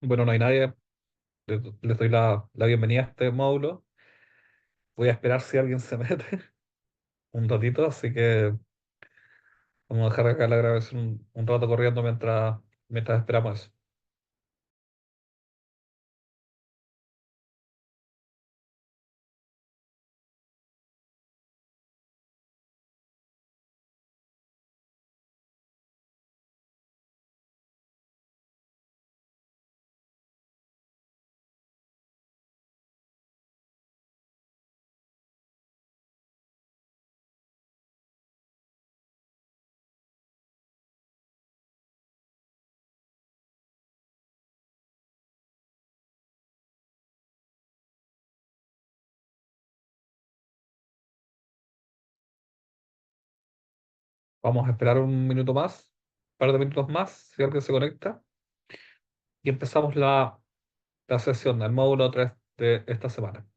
Bueno, no hay nadie. Les doy la bienvenida a este módulo. Voy a esperar si alguien se mete un ratito, así que vamos a dejar acá la grabación un rato corriendo mientras esperamos eso. Vamos a esperar un minuto más, un par de minutos más, si alguien se conecta, y empezamos la sesión, el módulo 3 de esta semana.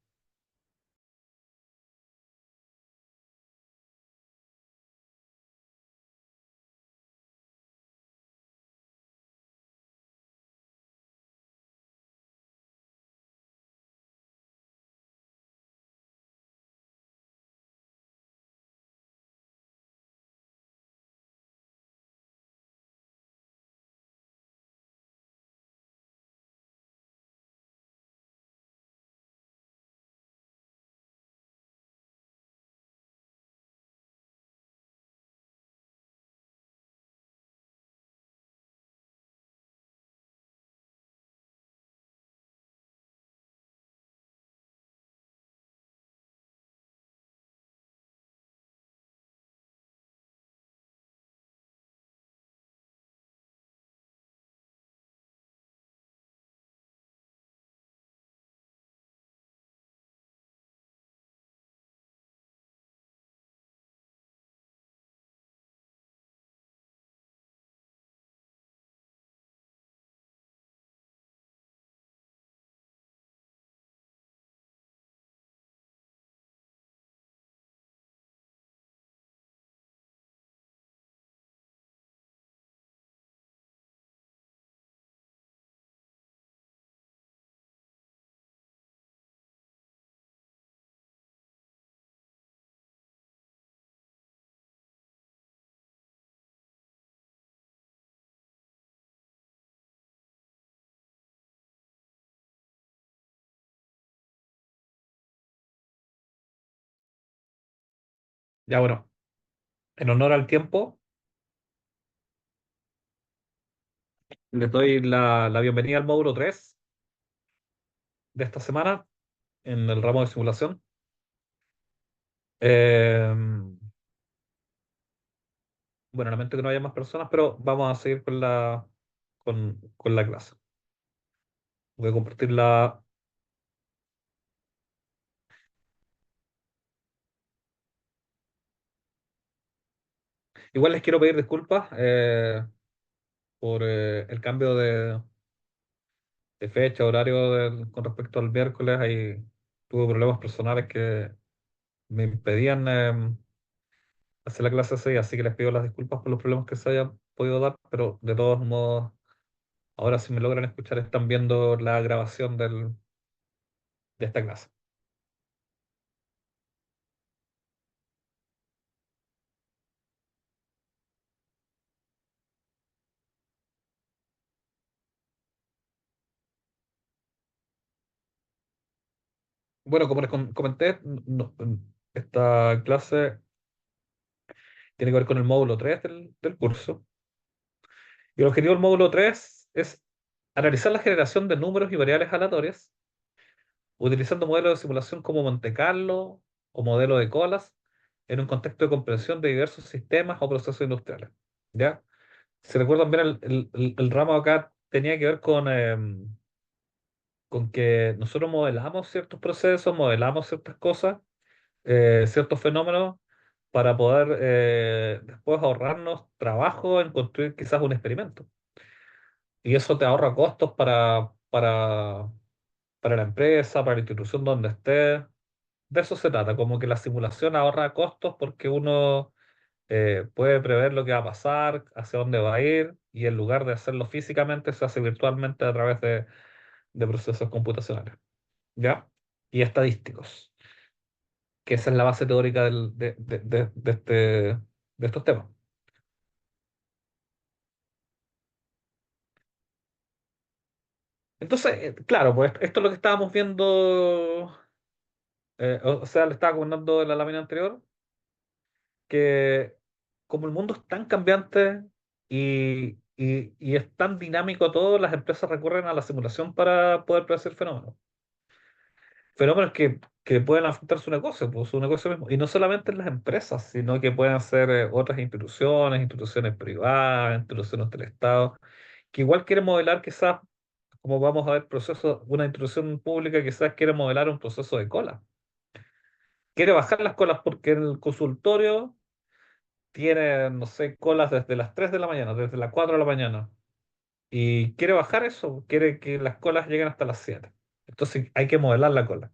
Ya bueno, en honor al tiempo, les doy la bienvenida al módulo 3 de esta semana en el ramo de simulación. Eh, bueno, lamento que no haya más personas, pero vamos a seguir con la clase. Voy a compartir la... Igual les quiero pedir disculpas por el cambio de fecha, horario con respecto al miércoles. Ahí tuve problemas personales que me impedían hacer la clase ese día, así que les pido las disculpas por los problemas que se hayan podido dar, pero de todos modos, ahora si me logran escuchar, están viendo la grabación de esta clase. Bueno, como les comenté, esta clase tiene que ver con el módulo 3 del curso. Y el objetivo del módulo 3 es analizar la generación de números y variables aleatorias utilizando modelos de simulación como Monte Carlo o modelo de colas en un contexto de comprensión de diversos sistemas o procesos industriales. ¿Ya? Si recuerdan bien, el ramo acá tenía que ver con que nosotros modelamos ciertos procesos, modelamos ciertas cosas, ciertos fenómenos, para poder después ahorrarnos trabajo en construir quizás un experimento. Y eso te ahorra costos para la empresa, para la institución donde estés. De eso se trata, como que la simulación ahorra costos porque uno puede prever lo que va a pasar, hacia dónde va a ir, y en lugar de hacerlo físicamente, se hace virtualmente a través de procesos computacionales, ¿ya? Y estadísticos, que esa es la base teórica de estos temas. Entonces, claro, pues esto es lo que estábamos viendo, o sea, le estaba comentando en la lámina anterior, que como el mundo es tan cambiante y es tan dinámico todo, las empresas recurren a la simulación para poder predecir fenómenos. Fenómenos que pueden afectar su negocio mismo. Y no solamente en las empresas, sino que pueden ser otras instituciones, instituciones privadas, instituciones del Estado, que igual quieren modelar quizás, como vamos a ver, procesos, una institución pública quizás quiere modelar un proceso de cola. Quiere bajar las colas porque en el consultorio tiene, no sé, colas desde las 3 de la mañana, desde las 4 de la mañana. Y quiere bajar eso, quiere que las colas lleguen hasta las 7. Entonces hay que modelar la cola.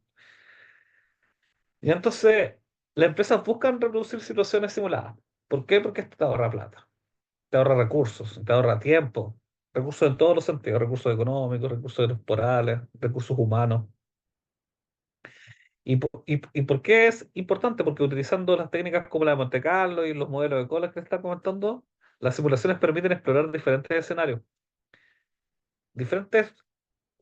Y entonces las empresas buscan reproducir situaciones simuladas. ¿Por qué? Porque esto te ahorra plata, te ahorra recursos, te ahorra tiempo, recursos en todos los sentidos, recursos económicos, recursos temporales, recursos humanos. ¿Y por qué es importante? Porque utilizando las técnicas como la de Monte Carlo y los modelos de colas que está comentando, las simulaciones permiten explorar diferentes escenarios, diferentes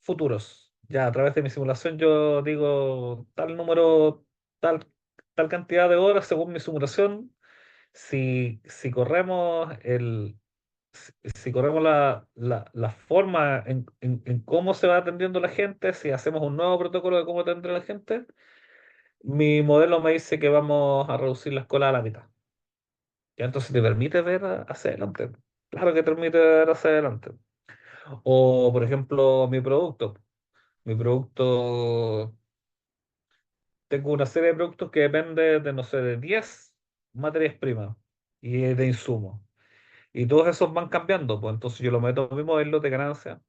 futuros. Ya a través de mi simulación yo digo tal número, tal, tal cantidad de horas según mi simulación. Si corremos si corremos la forma en cómo se va atendiendo la gente, si hacemos un nuevo protocolo de cómo atender a la gente, mi modelo me dice que vamos a reducir la escuela a la mitad. Ya entonces te permite ver hacia adelante. Claro que te permite ver hacia adelante. O, por ejemplo, mi producto. Mi producto, tengo una serie de productos que depende de, no sé, de 10 materias primas y de insumos. Y todos esos van cambiando, pues entonces yo lo meto en mi modelo de ganancia.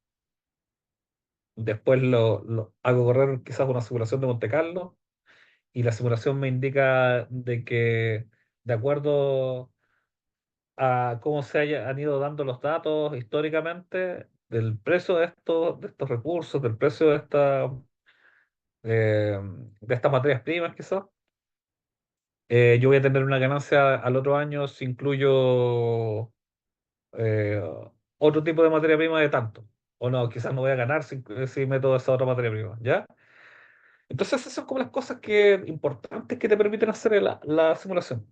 Después lo hago correr quizás una simulación de Monte Carlo y la simulación me indica de que de acuerdo a cómo han ido dando los datos históricamente del precio de estos recursos, del precio de estas materias primas quizás, yo voy a tener una ganancia al otro año si incluyo eh, otro tipo de materia prima de tanto. O no, quizás no voy a ganar si meto esa otra materia prima, ¿ya? Entonces esas son como las cosas importantes que te permiten hacer la simulación.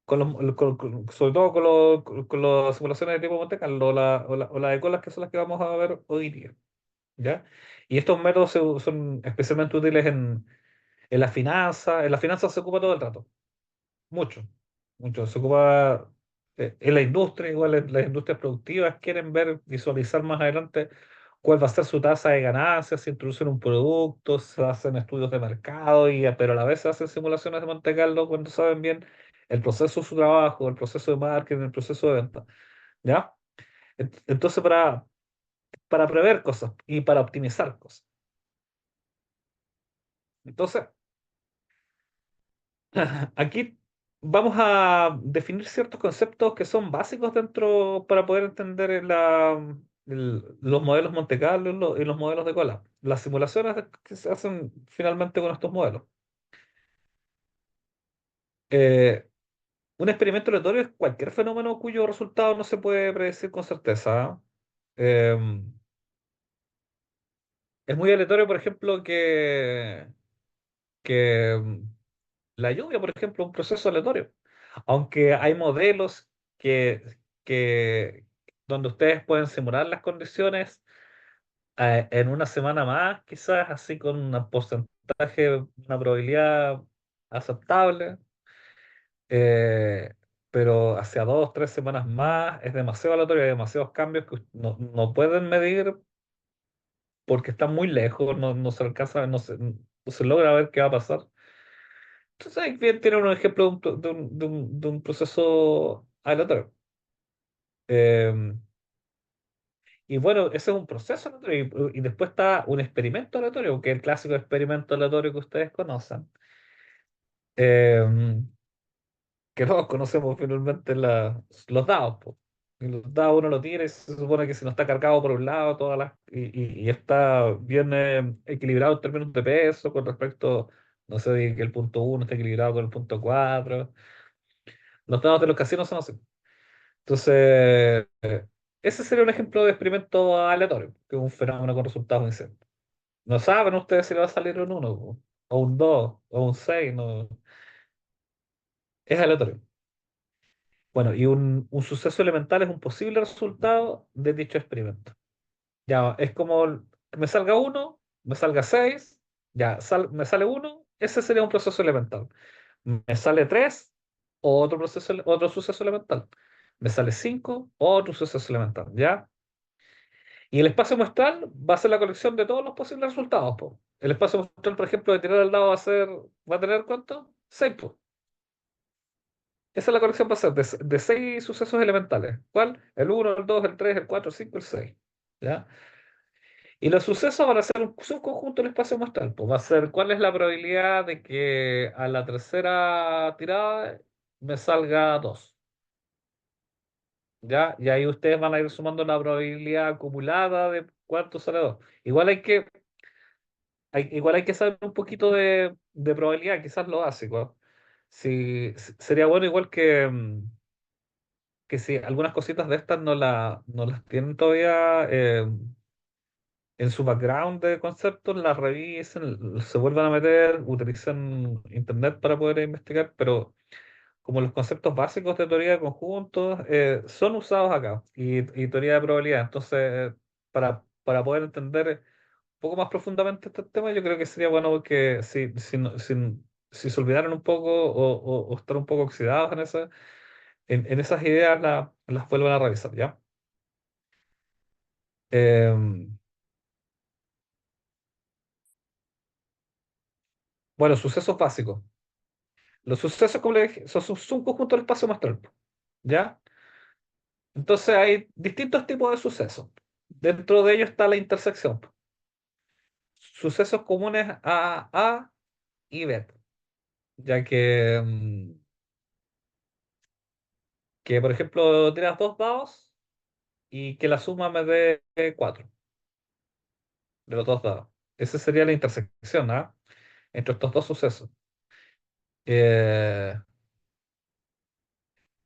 Sobre todo con las simulaciones de tipo Monte Carlo o la de colas que son las que vamos a ver hoy día, ¿ya? Y estos métodos son especialmente útiles en la finanza. En la finanza se ocupa todo el rato. Mucho, mucho. Se ocupa en la industria, igual en las industrias productivas quieren ver, visualizar más adelante cuál va a ser su tasa de ganancias, se introducen un producto, se hacen estudios de mercado, pero a la vez se hacen simulaciones de Monte Carlo cuando saben bien el proceso de su trabajo, el proceso de marketing, el proceso de venta. ¿Ya? Entonces, para prever cosas y para optimizar cosas. Entonces, aquí vamos a definir ciertos conceptos que son básicos dentro para poder entender los modelos Monte Carlo y los modelos de cola. Las simulaciones que se hacen finalmente con estos modelos. Eh, un experimento aleatorio es cualquier fenómeno cuyo resultado no se puede predecir con certeza. ¿Eh? Es muy aleatorio, por ejemplo, que la lluvia, por ejemplo, un proceso aleatorio. Aunque hay modelos que donde ustedes pueden simular las condiciones en una semana más, quizás así con un porcentaje, una probabilidad aceptable, eh, pero hacia 2, 3 semanas más es demasiado aleatorio, hay demasiados cambios que no pueden medir porque están muy lejos, no se alcanza, no se logra ver qué va a pasar. Entonces, ahí bien tiene un ejemplo de de un proceso aleatorio. Eh, y bueno, ese es un proceso aleatorio. Y después está un experimento aleatorio, que es el clásico experimento aleatorio que ustedes conocen. eh, que todos conocemos finalmente los dados, po. Y los dados uno lo tira y se supone que si no está cargado por un lado, y está bien equilibrado en términos de peso con respecto, no sé, de que el punto uno está equilibrado con el punto 4. Los dados de los casinos son así. Entonces, ese sería un ejemplo de experimento aleatorio, que es un fenómeno con resultados inciertos. No saben ustedes si le va a salir un uno o un 2 o un 6, no, es aleatorio. Bueno, y un suceso elemental es un posible resultado de dicho experimento. Ya, es como que me salga uno, me salga 6, ya, me sale uno, ese sería un proceso elemental. Me sale 3, otro suceso elemental. Me sale 5, otro suceso elemental, ¿ya? Y el espacio muestral va a ser la colección de todos los posibles resultados, po. El espacio muestral, por ejemplo, de tirar el dado va a tener ¿cuánto? 6, po. Esa es la colección va a ser de 6 sucesos elementales. ¿Cuál? El uno, el 2, el 3, el 4, el 5, el 6. ¿Ya? Y los sucesos van a ser un subconjunto del espacio muestral. Pues va a ser cuál es la probabilidad de que a la tercera tirada me salga 2. ¿Ya? Y ahí ustedes van a ir sumando la probabilidad acumulada de cuánto sale 2. Igual hay que saber un poquito de probabilidad, quizás lo básico. Sería bueno igual que si algunas cositas de estas no las tienen todavía en su background de conceptos, las revisen, se vuelvan a meter, utilizan internet para poder investigar, pero como los conceptos básicos de teoría de conjuntos son usados acá y teoría de probabilidad. Entonces, para poder entender un poco más profundamente este tema, yo creo que sería bueno que si se olvidaran un poco o están un poco oxidados en esas ideas, las vuelvan a revisar, ¿ya? Em, bueno, sucesos básicos. Los sucesos, como le dije, son un conjunto del espacio muestral, ¿ya? Entonces hay distintos tipos de sucesos. Dentro de ellos está la intersección. Sucesos comunes a A y B, ya que por ejemplo, tiras dos dados y que la suma me dé 4 de los dos dados. Esa sería la intersección, ¿ah? Entre estos dos sucesos. Eh,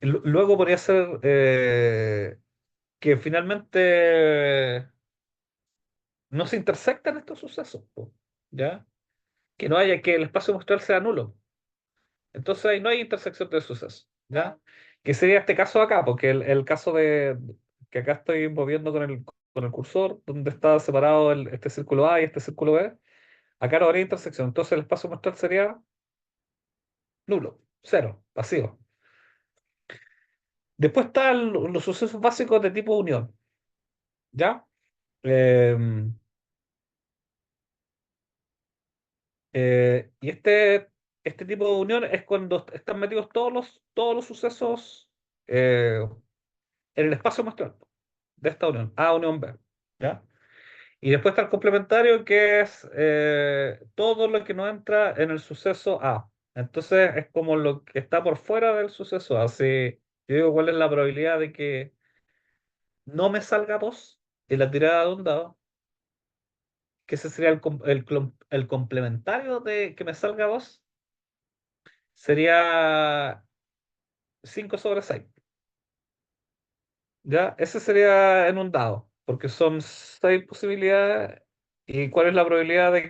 Luego podría ser que finalmente no se intersectan estos sucesos, po, ¿ya? Que no haya que el espacio muestral sea nulo. Entonces ahí no hay intersección de sucesos, ¿ya? Que sería este caso acá, porque el caso de que acá estoy moviendo con el cursor, donde está separado este círculo A y este círculo B, acá no habría intersección. Entonces el espacio muestral sería nulo, cero, vacío. Después están los sucesos básicos de tipo unión, ¿ya? Em, y este tipo de unión es cuando están metidos todos los sucesos en el espacio muestral de esta unión, A unión B. ¿Ya? Y después está el complementario, que es todo lo que no entra en el suceso A. Entonces es como lo que está por fuera del suceso A. Si yo digo cuál es la probabilidad de que no me salga 2 en la tirada de un dado, que ese sería el complementario de que me salga 2 sería 5/6. ¿Ya? Ese sería en un dado, porque son 6 posibilidades. ¿Y cuál es la probabilidad de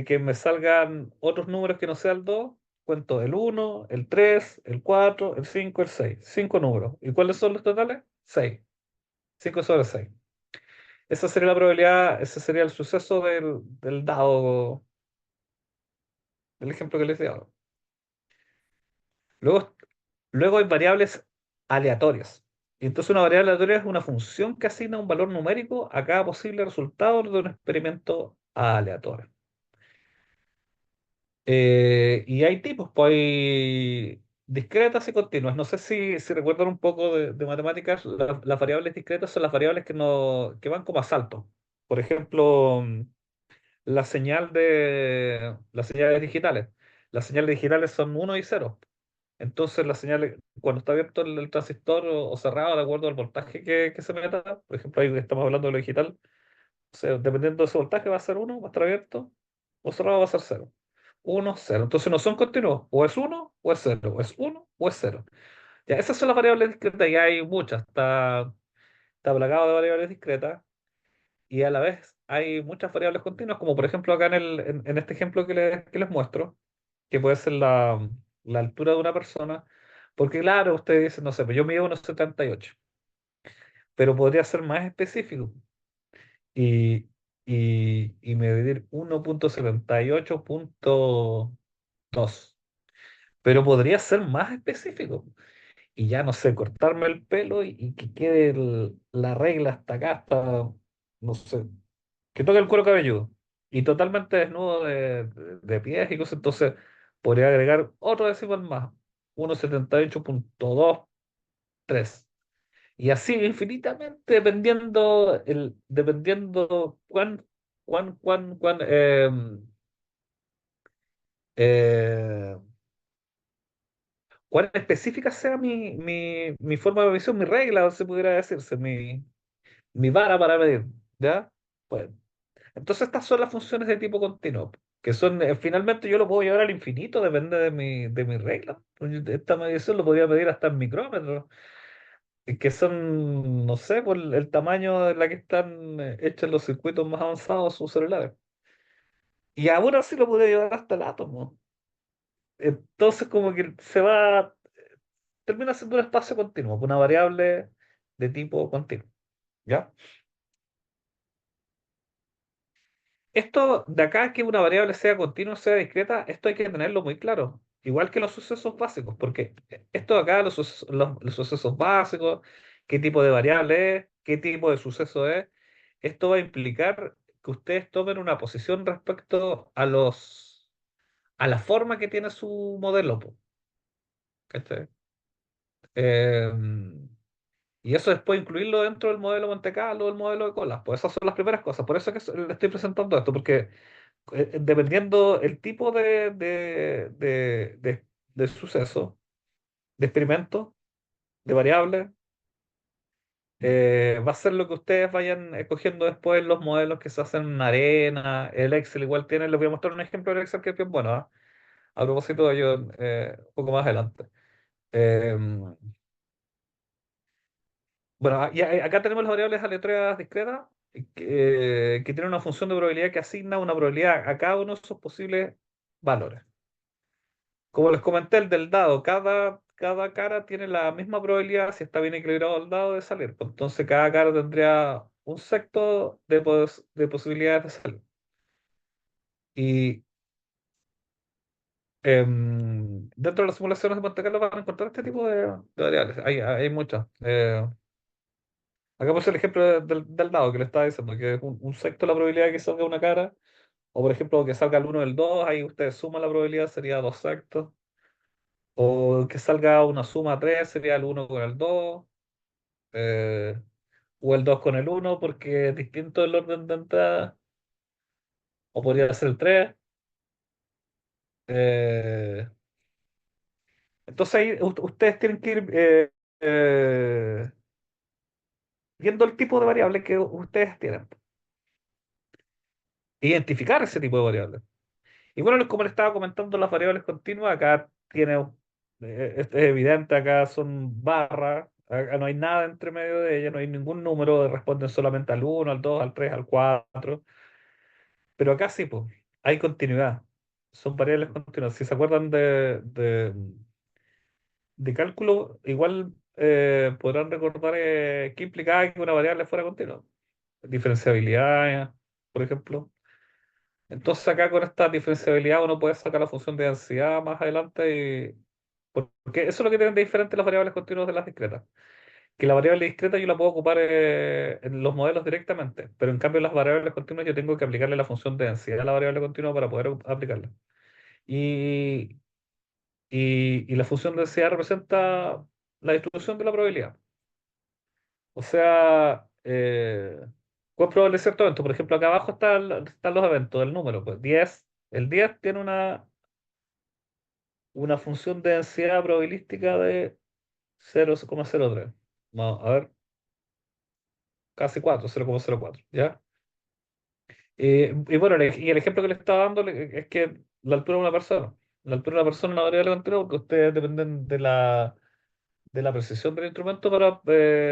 que me salgan otros números que no sea el 2? Cuento el uno, el 3, el 4, el 5, el 6. 5 números. ¿Y cuáles son los totales? 6. 5/6. Esa sería la probabilidad, ese sería el suceso del dado, del ejemplo que les di ahora. Luego, luego hay variables aleatorias. Y entonces una variable aleatoria es una función que asigna un valor numérico a cada posible resultado de un experimento aleatorio. Y hay tipos, pues hay discretas y continuas. No sé si recuerdan un poco de matemáticas, las variables discretas son las variables que van como a salto. Por ejemplo, las señales digitales. Las señales digitales son uno y cero. Entonces la señal, cuando está abierto el transistor o cerrado, de acuerdo al voltaje que se meta, por ejemplo, ahí estamos hablando de lo digital, o sea, dependiendo de ese voltaje va a ser uno, va a estar abierto, o cerrado va a ser cero. Uno, cero. Entonces no son continuos, o es uno o es cero, o es uno o es cero. Ya, esas son las variables discretas, y hay muchas, está plagado de variables discretas, y a la vez hay muchas variables continuas, como por ejemplo acá en este ejemplo que les muestro, que puede ser la altura de una persona, porque claro, ustedes dicen, no sé, pues yo mido 1,78, pero podría ser más específico y, y medir 1,78,2, pero podría ser más específico. Y ya no sé, cortarme el pelo y que quede la regla hasta acá, hasta, no sé, que toque el cuero cabelludo y totalmente desnudo de pies y cosas. Entonces podría agregar otro decimal más, 1,78,23. Y así infinitamente, dependiendo eh, cuán específica sea mi forma de medición, mi regla, se pudiera decirse, mi vara para medir, ¿ya? Bueno, entonces estas son las funciones de tipo continuo, que son, finalmente yo lo puedo llevar al infinito, depende de mi regla. Esta medición lo podría medir hasta en micrómetros, que son, no sé, por el tamaño de la que están hechos los circuitos más avanzados de sus celulares. Y aún así lo podría llevar hasta el átomo. Entonces como que termina siendo un espacio continuo, una variable de tipo continuo, ¿ya? Esto de acá, que una variable sea continua o sea discreta, esto hay que tenerlo muy claro. Igual que los sucesos básicos, porque esto de acá, los sucesos básicos, qué tipo de variable es, qué tipo de suceso es, esto va a implicar que ustedes tomen una posición respecto a la forma que tiene su modelo, po, ¿cachai? Y eso después incluirlo dentro del modelo Monte Carlo o del modelo de colas. Pues esas son las primeras cosas. Por eso es que le estoy presentando esto, porque dependiendo el tipo de suceso, de experimento, de variable, va a ser lo que ustedes vayan escogiendo después en los modelos que se hacen en arena. El Excel igual tiene, les voy a mostrar un ejemplo del Excel que es bien bueno, ¿ah? A propósito de ello, un poco más adelante. Eh, bueno, y acá tenemos las variables aleatorias discretas que tienen una función de probabilidad que asigna una probabilidad a cada uno de esos posibles valores. Como les comenté, el del dado, cada cara tiene la misma probabilidad, si está bien equilibrado el dado, de salir. Pues entonces cada cara tendría un sexto de posibilidades de salir. Y dentro de las simulaciones de Monte Carlo van a encontrar este tipo de variables. Hay muchas. Hagamos el ejemplo del dado que le estaba diciendo, que es un sexto la probabilidad de que salga una cara. O por ejemplo, que salga el uno del 2, ahí ustedes suman la probabilidad, sería 2 sextos. O que salga una suma 3, sería el uno con el 2. eh, o el 2 con el uno, porque es distinto el orden de entrada, o podría ser el 3. eh, entonces ahí ustedes tienen que ir viendo el tipo de variable que ustedes tienen, identificar ese tipo de variables. Y bueno, como les estaba comentando, las variables continuas, acá es evidente, acá son barras, acá no hay nada entre medio de ellas, no hay ningún número, responden solamente al uno, al 2, al 3, al 4. Pero acá sí, pues, hay continuidad. Son variables continuas. Si se acuerdan de cálculo, igual podrán recordar qué implicaba que una variable fuera continua. Diferenciabilidad, por ejemplo. Entonces acá con esta diferenciabilidad uno puede sacar la función de densidad más adelante. Porque eso es lo que tienen de diferente las variables continuas de las discretas. Que la variable discreta yo la puedo ocupar en los modelos directamente, pero en cambio las variables continuas yo tengo que aplicarle la función de densidad a la variable continua para poder aplicarla. Y, y la función de densidad representa la distribución de la probabilidad. O sea, ¿cuál es probable de cierto evento? Por ejemplo, acá abajo están los eventos, el número, pues 10. El 10 tiene una función de densidad probabilística de 0,03. Vamos a ver, casi 4, 0,04, ¿ya? Y bueno, y el ejemplo que le estaba dando es que la altura de una persona. La altura de una persona no varía la altura porque ustedes dependen de la precisión del instrumento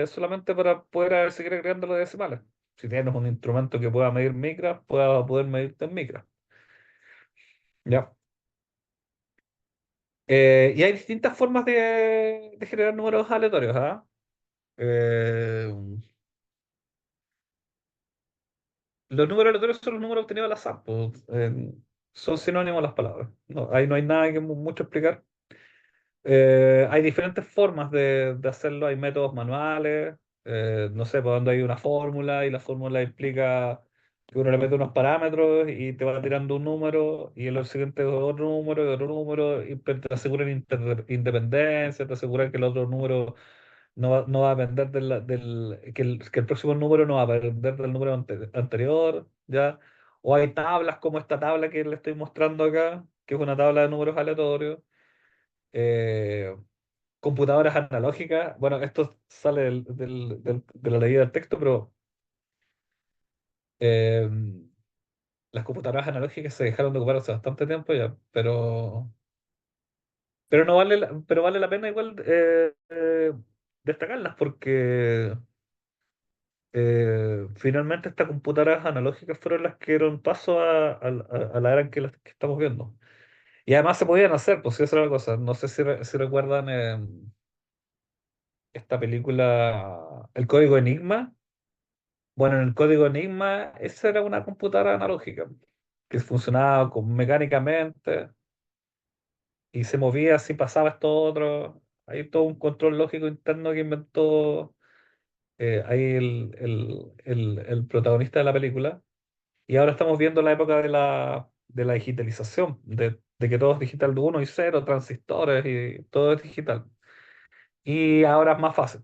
solamente para poder seguir agregando los decimales. Si tienes un instrumento que pueda medir micras, pueda poder medirte en micras. ¿Ya? Y hay distintas formas de generar números aleatorios, ¿ah? Eh, los números aleatorios son los números obtenidos al azar, pues, son sinónimos las palabras. No, ahí no hay nada que mucho explicar. Hay diferentes formas de hacerlo, hay métodos manuales, no sé, por donde hay una fórmula y la fórmula implica que uno le mete unos parámetros y te va tirando un número y el siguiente y otro número y te aseguran independencia, te aseguran que el otro número no va a depender que el próximo número no va a depender del número anterior, ¿ya? O hay tablas como esta tabla que le estoy mostrando acá, que es una tabla de números aleatorios. eh, Computadoras analógicas. Bueno, esto sale de la ley del texto, pero eh, las computadoras analógicas se dejaron de ocupar hace bastante tiempo ya, pero no vale pero vale la pena igual destacarlas porque finalmente estas computadoras analógicas fueron las que dieron paso a la era en que estamos viendo. Y además se podían hacer, pues sí, esa era la cosa. No sé si recuerdan esta película, El Código Enigma. Bueno, en el código Enigma, esa era una computadora analógica que funcionaba mecánicamente y se movía si pasaba esto otro. Hay todo un control lógico interno que inventó ahí el protagonista de la película. Y ahora estamos viendo la época de la digitalización, de que todo es digital de uno y cero, transistores y todo es digital. Y ahora es más fácil.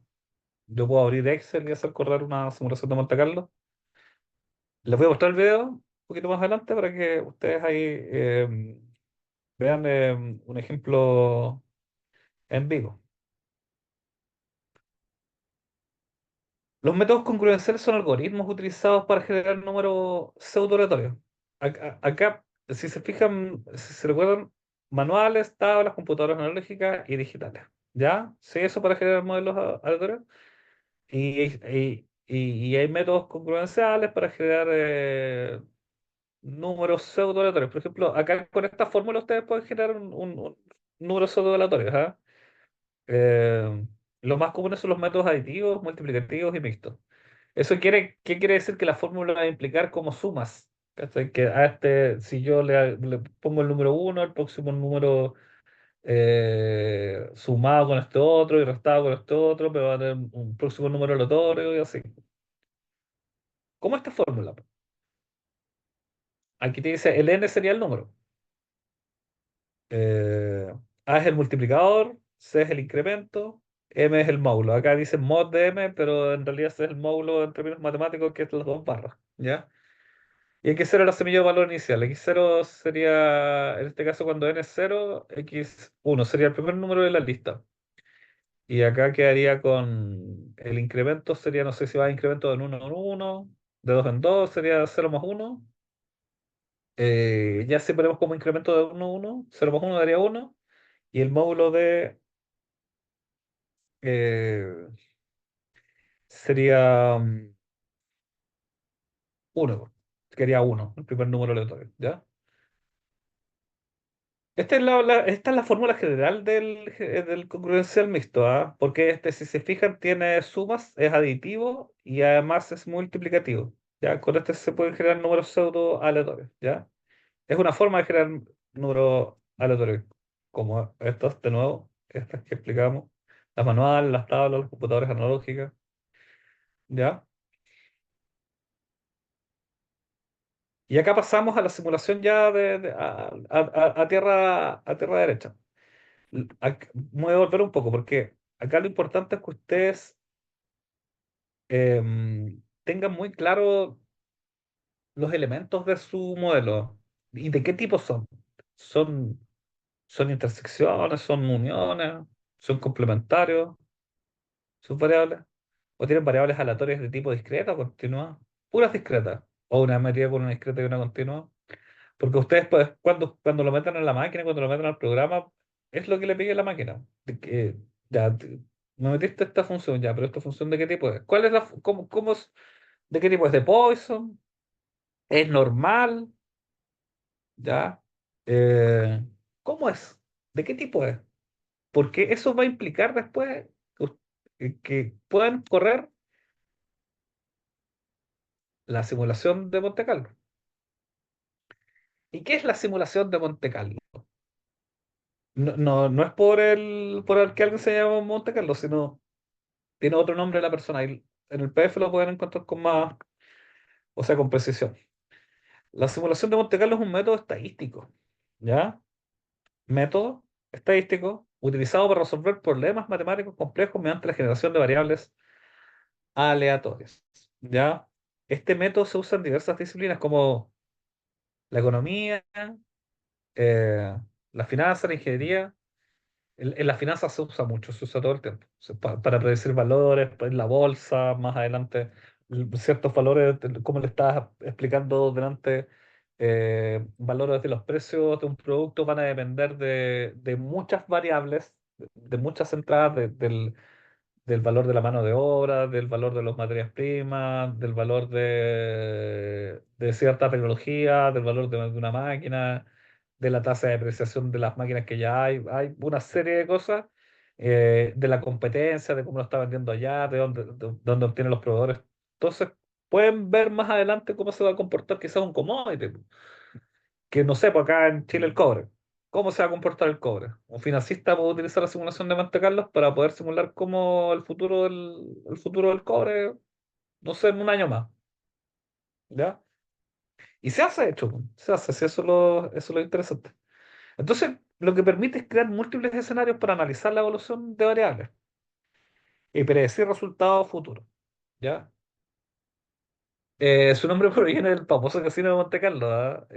Yo puedo abrir Excel y hacer correr una simulación de Monte Carlo. Les voy a mostrar el video un poquito más adelante para que ustedes ahí vean un ejemplo en vivo. Los métodos congruenciales son algoritmos utilizados para generar números pseudo-aleatorios. Acá, si se fijan, si se recuerdan, manuales, tablas, computadoras analógicas y digitales. ¿Ya? Sí, eso para generar modelos aleatorios. Y hay métodos congruenciales para generar números pseudo-aleatorios. Por ejemplo, acá con esta fórmula ustedes pueden generar un número pseudo-aleatorios. ¿Ah? Los más comunes son los métodos aditivos, multiplicativos y mixtos. ¿Qué quiere decir? Que la fórmula va a implicar como sumas. ¿Cachai? Que si yo le pongo el número uno, el próximo número sumado con este otro y restado con este otro, me va a tener un próximo número aleatorio y así. ¿Cómo esta fórmula? Aquí te dice el n sería el número. Eh, A es el multiplicador, C es el incremento, M es el módulo. Acá dice mod de M, pero en realidad ese es el módulo en términos matemáticos, que es las dos barras. ¿Ya? Y X0 es la semilla de valor inicial. X0 sería, en este caso, cuando N es 0, X1 sería el primer número de la lista. Y acá quedaría con el incremento, sería, no sé si va a incremento de 1 en 1, de 2 en 2, sería 0 más 1. Ya si ponemos como incremento de 1 en 1, 0 más 1 daría 1. Y el módulo de eh, sería 1. Quería 1, el primer número aleatorio. ¿Ya? Esta es la fórmula general del congruencial mixto, ¿ah? Porque si se fijan, tiene sumas, es aditivo y además es multiplicativo. ¿Ya? Con este se pueden generar números pseudo aleatorios. ¿Ya? Es una forma de generar números aleatorios, como estos, de nuevo, estas que explicamos, las manuales, las tablas, los computadores analógicas. ¿Ya? Y acá pasamos a la simulación ya a tierra derecha. Me voy a volver un poco porque acá lo importante es que ustedes tengan muy claro los elementos de su modelo y de qué tipo son. Son son intersecciones, son uniones, son complementarios, sus variables, o tienen variables aleatorias de tipo discreta o continua, puras discretas, o una medida con una discreta y una continua. Porque ustedes, pues, cuando lo meten en la máquina, cuando lo meten al programa, es lo que le pide la máquina. De que, ya, me metiste esta función, ya, pero esta función ¿de qué tipo es? ¿Cuál es cómo es, de qué tipo es? ¿De Poisson? ¿Es normal? ¿Ya? Eh, ¿Cómo es? ¿De qué tipo es? Porque eso va a implicar después que puedan correr la simulación de Monte Carlo. ¿Y qué es la simulación de Monte Carlo? No es por el que alguien se llama Monte Carlo, sino tiene otro nombre la persona. Y en el PDF lo pueden encontrar con más, o sea, con precisión. La simulación de Monte Carlo es un método estadístico, ¿ya? Método estadístico utilizado para resolver problemas matemáticos complejos mediante la generación de variables aleatorias, ¿ya? Este método se usa en diversas disciplinas como la economía, eh, la finanza, la ingeniería. En las finanzas se usa mucho, se usa todo el tiempo. Para predecir valores, en la bolsa, más adelante, ciertos valores, como le estabas explicando delante, valores de los precios de un producto van a depender de muchas variables, de muchas entradas, del valor de la mano de obra, del valor de las materias primas, del valor de cierta tecnología, del valor de una máquina, de la tasa de depreciación de las máquinas que ya hay. Hay una serie de cosas, de la competencia, de cómo lo está vendiendo allá, de dónde obtienen los proveedores. Entonces, pueden ver más adelante cómo se va a comportar quizás un commodity, que no sé, pues acá en Chile el cobre. ¿Cómo se va a comportar el cobre? Un financista puede utilizar la simulación de Monte Carlo para poder simular cómo el futuro del cobre, no sé, en un año más. ¿Ya? Y se hace, hecho, pues, se hace, si eso es lo interesante. Entonces, lo que permite es crear múltiples escenarios para analizar la evolución de variables y predecir resultados futuros. ¿Ya? Su nombre proviene del famoso casino de Monte Carlo, ¿ah?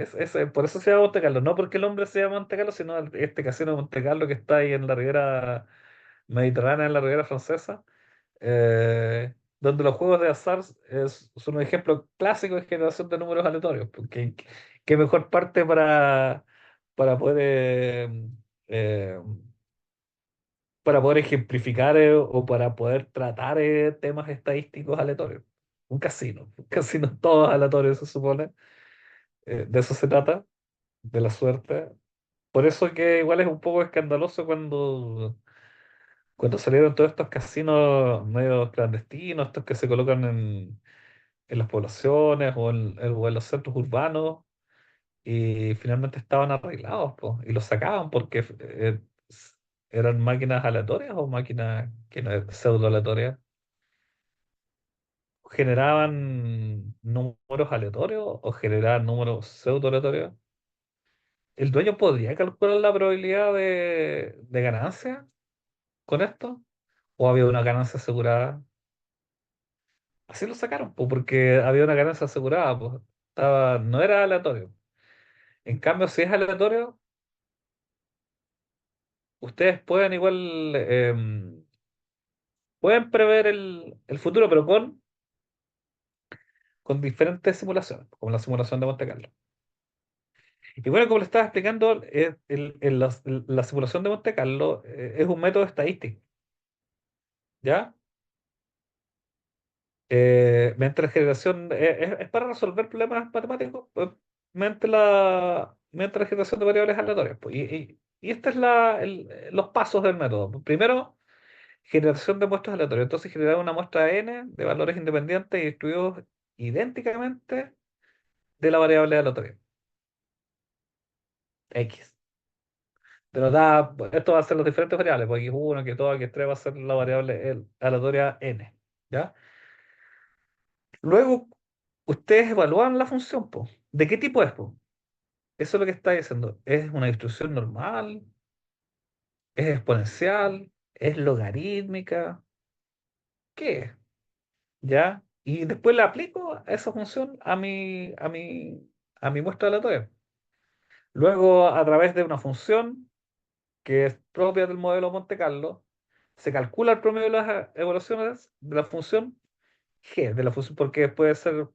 Por eso se llama Monte Carlo, no porque el hombre se llama Monte Carlo, sino este casino de Monte Carlo que está ahí en la ribera mediterránea, en la ribera francesa, donde los juegos de azar son un ejemplo clásico de generación de números aleatorios. Porque qué mejor parte para eh, para poder ejemplificar, o para poder tratar, temas estadísticos aleatorios. Un casino todo aleatorio se supone. De eso se trata, de la suerte. Por eso que igual es un poco escandaloso cuando salieron todos estos casinos medio clandestinos, estos que se colocan en las poblaciones o en los centros urbanos, y finalmente estaban arreglados, po, y los sacaban porque eran máquinas aleatorias o máquinas que no pseudo aleatorias, generaban números aleatorios o generaban números pseudo aleatorios. ¿El dueño podría calcular la probabilidad de ganancia con esto? ¿O había una ganancia asegurada? Así lo sacaron, po, porque había una ganancia asegurada, pues. No era aleatorio. En cambio, si es aleatorio, ustedes pueden igual, pueden prever el futuro, pero con diferentes simulaciones, como la simulación de Monte Carlo. Y bueno, como le estaba explicando, la simulación de Monte Carlo, es un método estadístico, ¿ya? Mediante la generación, es para resolver problemas matemáticos, mediante la generación de variables aleatorias, pues. Y esta es los pasos del método. Primero, generación de muestras aleatorias. Entonces, generar una muestra n de valores independientes y distribuidos idénticamente de la variable aleatoria, x. Esto va a ser las diferentes variables, pues x1, x2, x3 va a ser la variable aleatoria n. ¿Ya? Luego, ustedes evalúan la función, pues. ¿De qué tipo es, pues? Eso es lo que está diciendo. ¿Es una distribución normal? ¿Es exponencial? ¿Es logarítmica? ¿Qué es? ¿Ya? Y después le aplico esa función a mi muestra aleatoria. Luego, a través de una función, que es propia del modelo Monte Carlo, se calcula el promedio de las evaluaciones de la función G, de la función, porque puede ser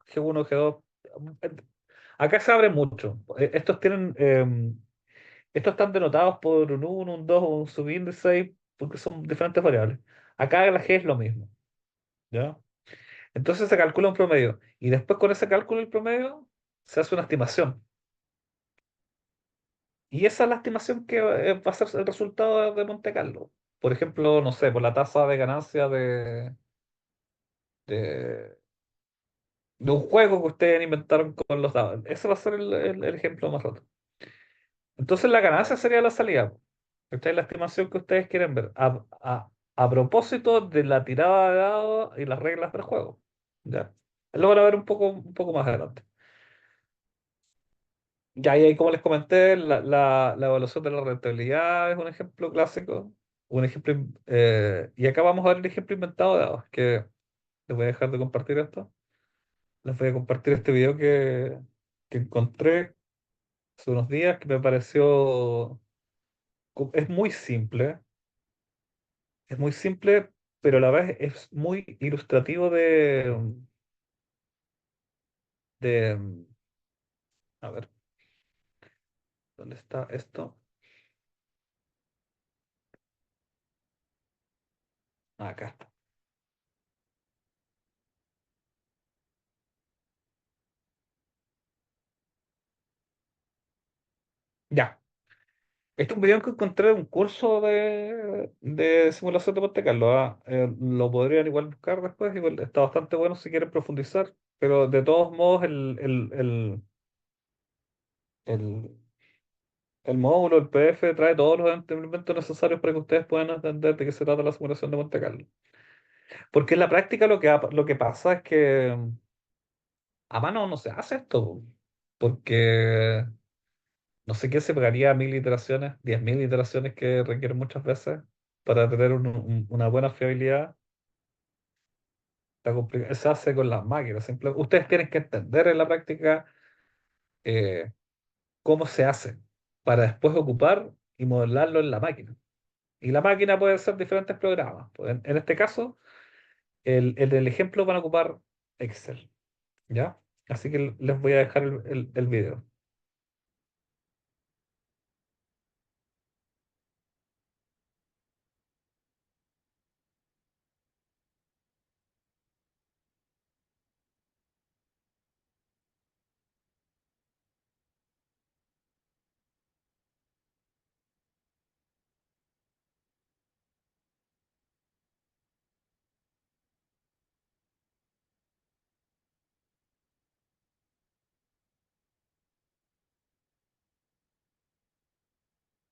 G1, G2. Acá se abre mucho. Estos están denotados por un 1, un 2 o un subíndice ahí, porque son diferentes variables. Acá la G es lo mismo, ¿ya? Entonces se calcula un promedio y después con ese cálculo del promedio se hace una estimación. Y esa es la estimación que va a ser el resultado de Monte Carlo. Por ejemplo, no sé, por la tasa de ganancia de, de un juego que ustedes inventaron con los dados. Ese va a ser el ejemplo más roto. Entonces la ganancia sería la salida. Esta es la estimación que ustedes quieren ver. A propósito de la tirada de dados y las reglas del juego. ¿Ya? Lo van a ver un poco más adelante. Ya, y ahí, como les comenté, la evaluación de la rentabilidad es un ejemplo clásico. Un ejemplo, y acá vamos a ver el ejemplo inventado de dados, que les voy a dejar de compartir esto. Les voy a compartir este video que encontré hace unos días, que me pareció... es muy simple, pero a la vez es muy ilustrativo de, a ver, ¿dónde está esto? Ah, acá está. Ya. Este es un video que encontré de un curso de simulación de Monte Carlo. Lo podrían igual buscar después, igual está bastante bueno si quieren profundizar, pero de todos modos el, el módulo, el PDF, trae todos los elementos necesarios para que ustedes puedan entender de qué se trata la simulación de Monte Carlo. Porque en la práctica lo que pasa es que a mano no se hace esto, porque no sé qué se pagaría 1000 iteraciones, 10.000 iteraciones que requieren muchas veces para tener una buena fiabilidad. Está complicado. Se hace con las máquinas. Ustedes tienen que entender en la práctica eh, cómo se hace para después ocupar y modelarlo en la máquina. Y la máquina puede ser diferentes programas. Pues en este caso, el del ejemplo van a ocupar Excel. ¿Ya? Así que les voy a dejar el video.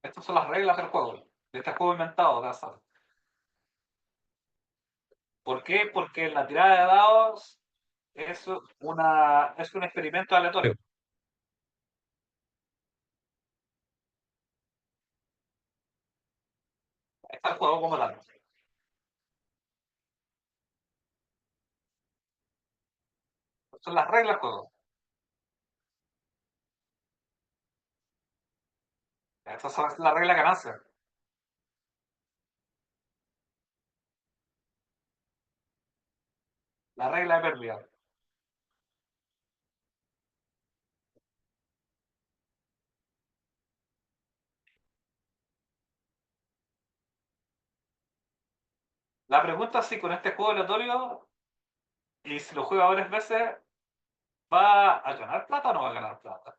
Estas son las reglas del juego, de este juego inventado de azar. ¿Por qué? Porque la tirada de dados es un experimento aleatorio. Está el juego como tal. Son las reglas del juego. Estas son las reglas ganancia. La regla de pérdida. La pregunta es si con este juego aleatorio, y si lo juega varias veces, ¿va a ganar plata o no va a ganar plata?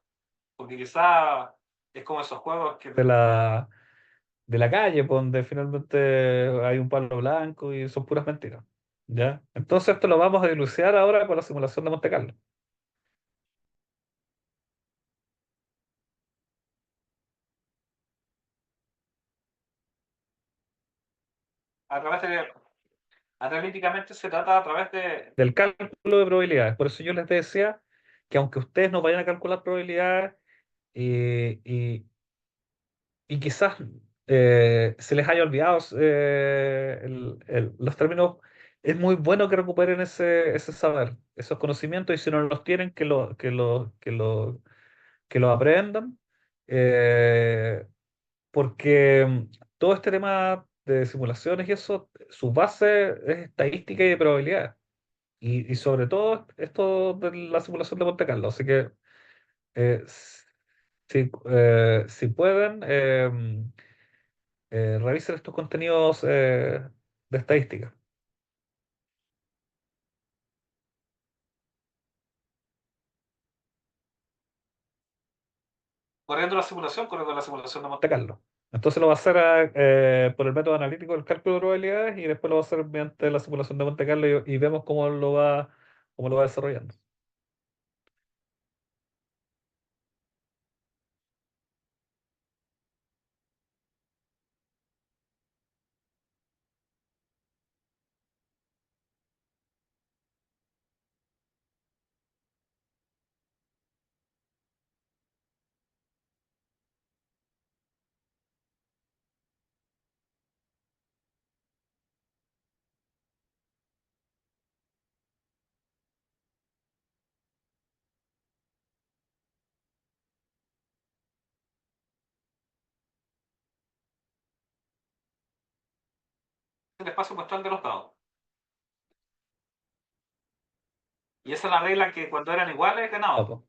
Porque quizá es como esos juegos que de la calle, pues, donde finalmente hay un palo blanco y son puras mentiras. ¿Ya? Entonces esto lo vamos a dilucidar ahora con la simulación de Monte Carlo. A través de, analíticamente se trata a través del cálculo de probabilidades. Por eso yo les decía que aunque ustedes no vayan a calcular probabilidades y, y quizás se les haya olvidado los términos, es muy bueno que recuperen ese saber, esos conocimientos, y si no los tienen, que lo aprendan eh, porque todo este tema de simulaciones y eso, su base es estadística y de probabilidad. Y sobre todo esto de la simulación de Monte Carlo. Así que eh, si pueden, revisen estos contenidos de estadística. Corriendo la simulación de Monte Carlo. Entonces lo va a hacer por el método analítico del cálculo de probabilidades y después lo va a hacer mediante la simulación de Monte Carlo y vemos cómo lo va desarrollando. El espacio muestral de los dados. Y esa es la regla que cuando eran iguales ganaba. Po.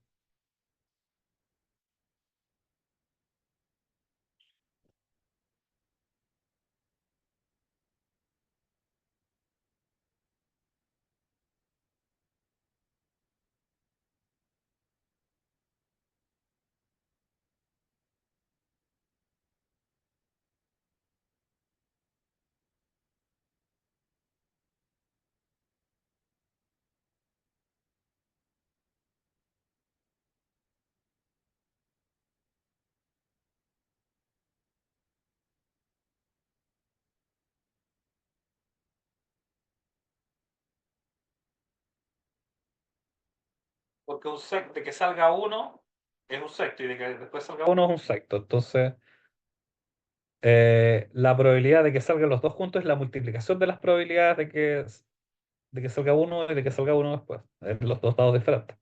Porque de que salga uno es un sexto y de que después salga uno es un sexto. Entonces, la probabilidad de que salgan los dos juntos es la multiplicación de las probabilidades de que salga uno y de que salga uno después, en los dos dados diferentes.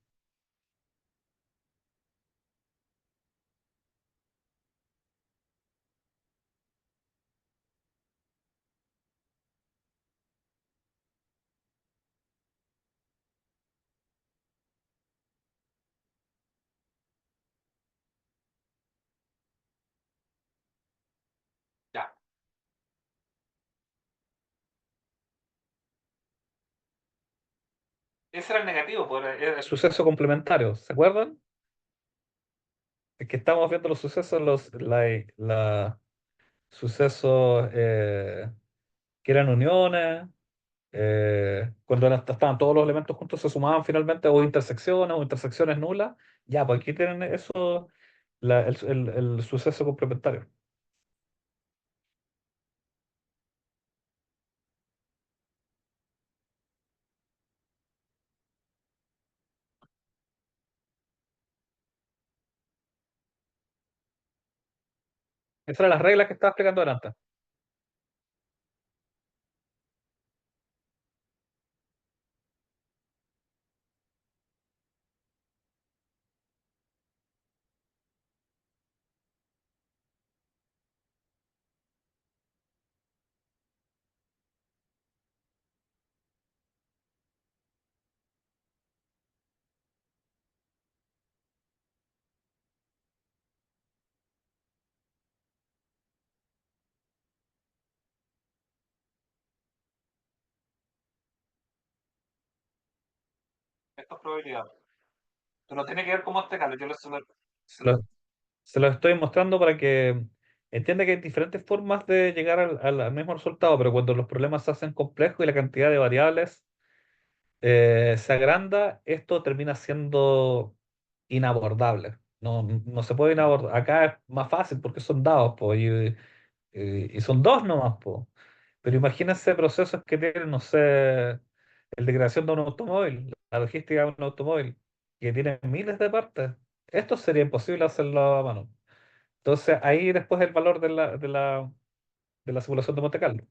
Ya. Ese era el negativo, por el suceso complementario. ¿Se acuerdan? Es que estamos viendo los sucesos, sucesos que eran uniones, cuando estaban todos los elementos juntos se sumaban finalmente, o intersecciones nulas. Ya, pues aquí tienen eso, el suceso complementario. Esas eran las reglas que estaba explicando antes. Esto es probabilidad. Pero no tiene que ver con Monte Carlo. Se lo estoy mostrando para que entienda que hay diferentes formas de llegar al mismo resultado, pero cuando los problemas se hacen complejos y la cantidad de variables se agranda, esto termina siendo inabordable. No se puede inabordar. Acá es más fácil porque son dados, po, y son dos nomás, po. Pero imagínense procesos que tienen, no sé, el de creación de un automóvil, la logística de un automóvil, que tiene miles de partes. Esto sería imposible hacerlo a mano. Entonces, ahí después el valor de la simulación de Monte Carlo.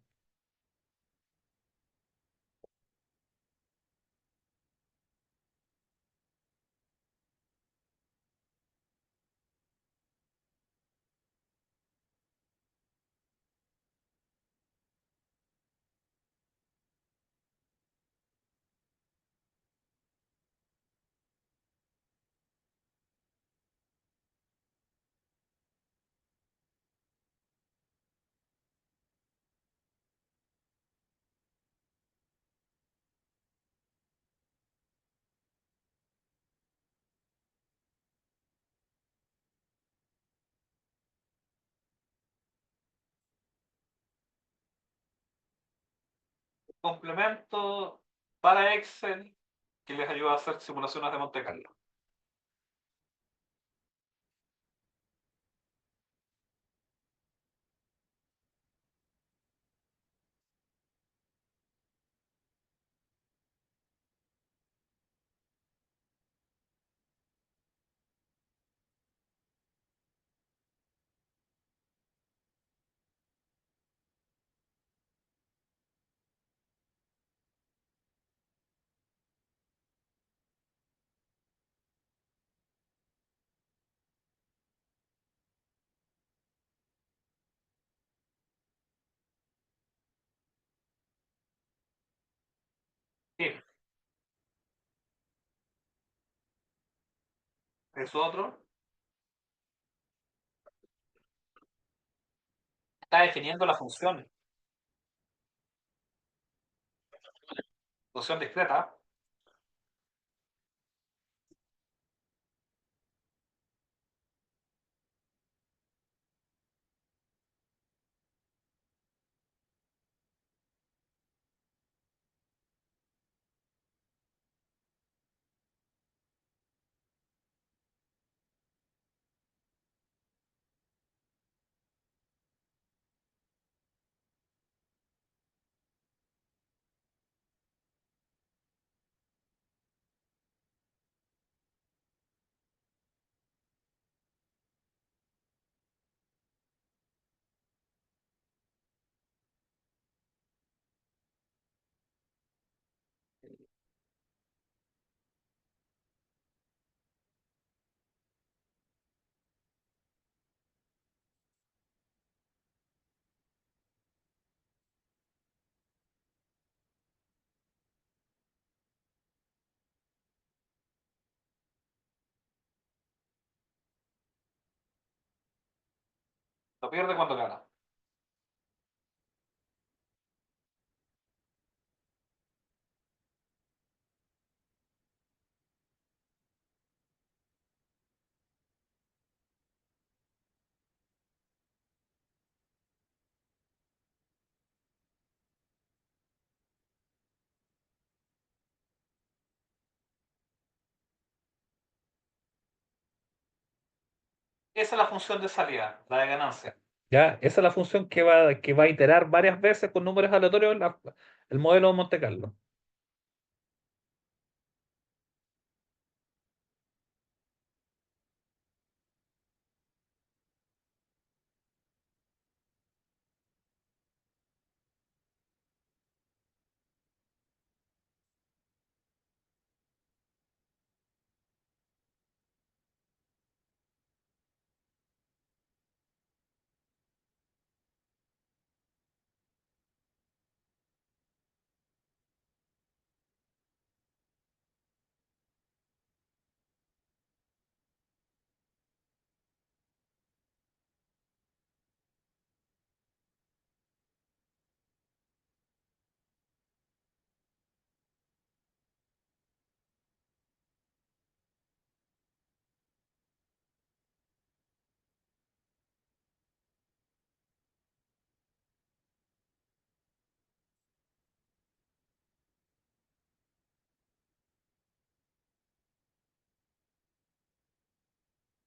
complemento para Excel que les ayuda a hacer simulaciones de Monte Carlo. Sí, es otro. Está definiendo la función discreta. Lo pierde cuando gana. Esa es la función de salida, la de ganancia. Ya, esa es la función que va a iterar varias veces con números aleatorios el modelo de Monte Carlo.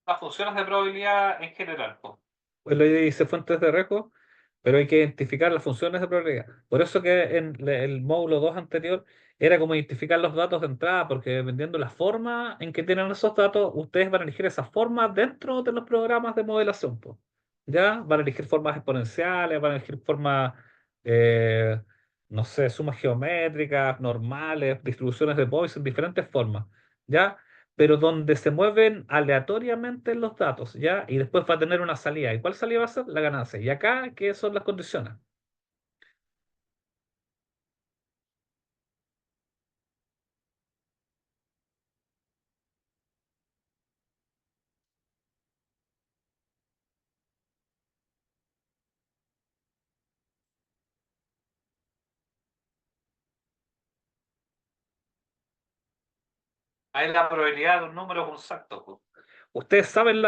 Las funciones de probabilidad en general, po. Pues lo dice fuentes de riesgo, pero hay que identificar las funciones de probabilidad. Por eso que en el módulo 2 anterior era como identificar los datos de entrada, porque dependiendo de la forma en que tienen esos datos, ustedes van a elegir esa forma dentro de los programas de modelación, po. ¿Ya? Van a elegir formas exponenciales, van a elegir formas, eh, no sé, sumas geométricas, normales, distribuciones de Poisson, diferentes formas. ¿Ya? Pero donde se mueven aleatoriamente los datos, ¿ya? Y después va a tener una salida. ¿Y cuál salida va a ser? La ganancia. ¿Y acá qué son las condiciones? Ahí la probabilidad de un número es un exacto, po. Ustedes saben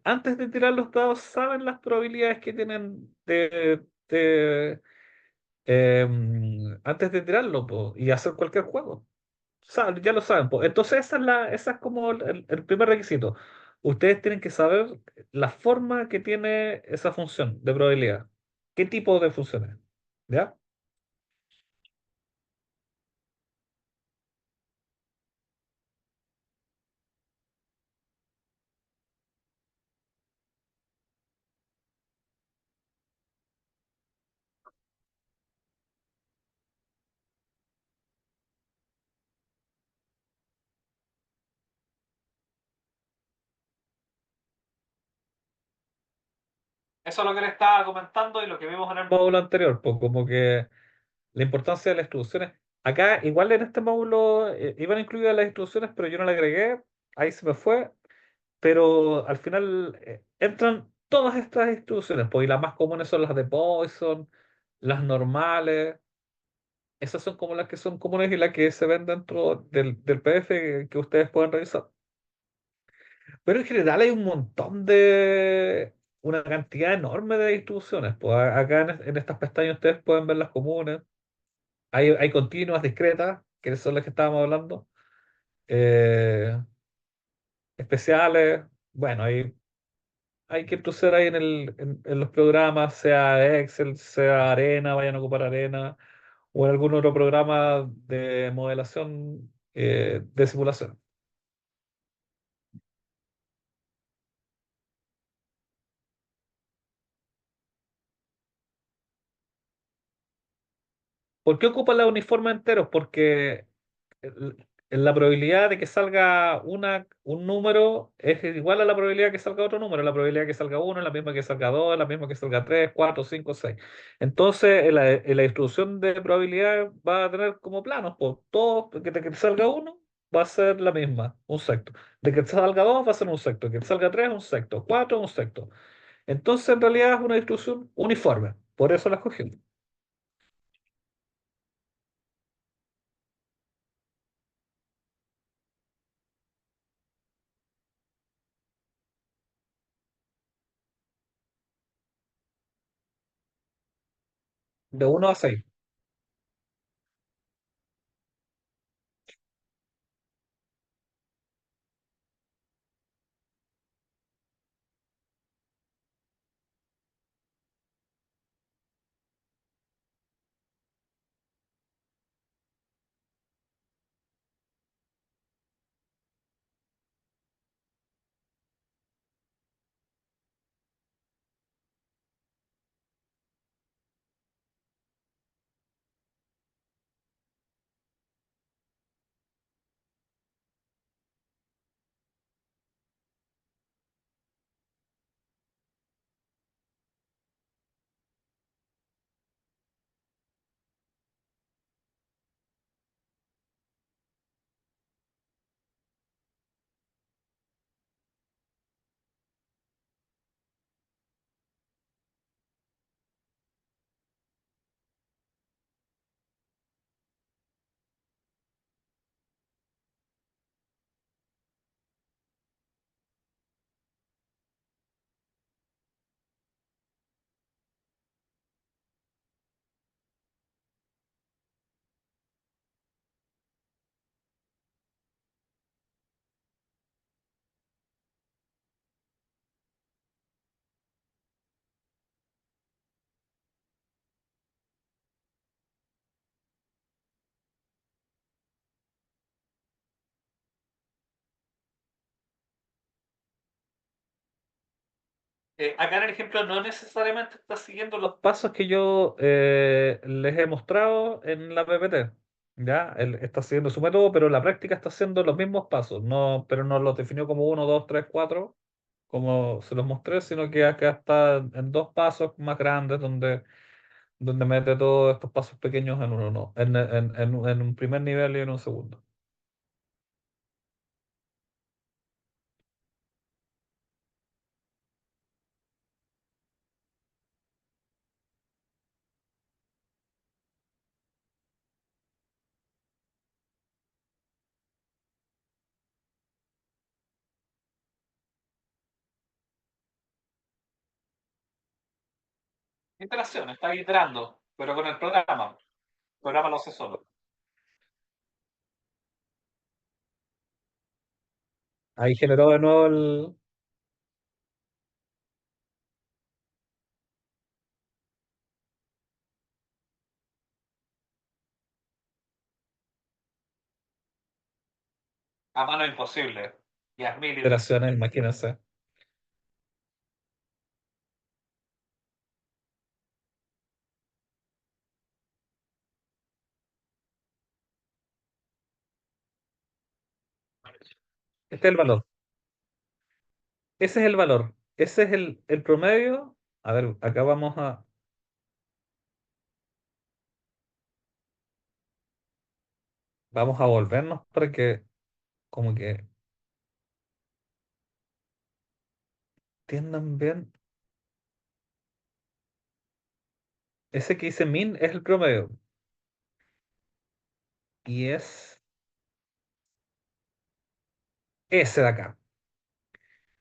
antes de tirar los dados, saben las probabilidades que tienen antes de tirarlo po, y hacer cualquier juego. Ya lo saben, po. Entonces esa es como el primer requisito. Ustedes tienen que saber la forma que tiene esa función de probabilidad. ¿Qué tipo de funciones? ¿Ya? Eso es lo que le estaba comentando y lo que vimos en el módulo anterior, pues como que la importancia de las instrucciones. Acá, igual en este módulo, iban incluidas las instrucciones, pero yo no le agregué, ahí se me fue, pero al final entran todas estas instrucciones, pues y las más comunes son las de Poison, las normales, esas son como las que son comunes y las que se ven dentro del PDF que ustedes pueden revisar. Pero en general hay un montón una cantidad enorme de instrucciones, pues acá en estas pestañas ustedes pueden ver las comunes. Hay continuas, discretas, que son las que estábamos hablando. eh, Especiales. Bueno, hay que introducir ahí en los programas, sea Excel, sea Arena, vayan a ocupar Arena, o en algún otro programa de modelación de simulación. ¿Por qué ocupan los uniformes enteros? Porque la probabilidad de que salga un número es igual a la probabilidad que salga otro número. La probabilidad que salga uno es la misma que salga dos, es la misma que salga tres, cuatro, cinco, seis. Entonces, en la distribución de probabilidad va a tener como planos, pues todo, de que te salga uno va a ser la misma, un sexto. De que te salga dos va a ser un sexto. De que te salga tres, un sexto. Cuatro, un sexto. Entonces, en realidad es una distribución uniforme. Por eso la escogí. De uno a seis. Acá en el ejemplo no necesariamente está siguiendo los pasos que yo les he mostrado en la PPT. ¿Ya? Él está siguiendo su método, pero en la práctica está haciendo los mismos pasos. No, pero no los definió como uno, dos, tres, cuatro, como se los mostré, sino que acá está en dos pasos más grandes donde mete todos estos pasos pequeños en uno, no, en un primer nivel y en un segundo. Iteración, está iterando. pero con el programa. El programa lo hace solo. Ahí generó de nuevo a mano imposible. 10.000 iteraciones, imagínense. Este es el valor. Ese es el valor. Ese es el promedio. A ver, acá vamos a volvernos para que como que entiendan bien. Ese que dice min es el promedio. Y es ese de acá.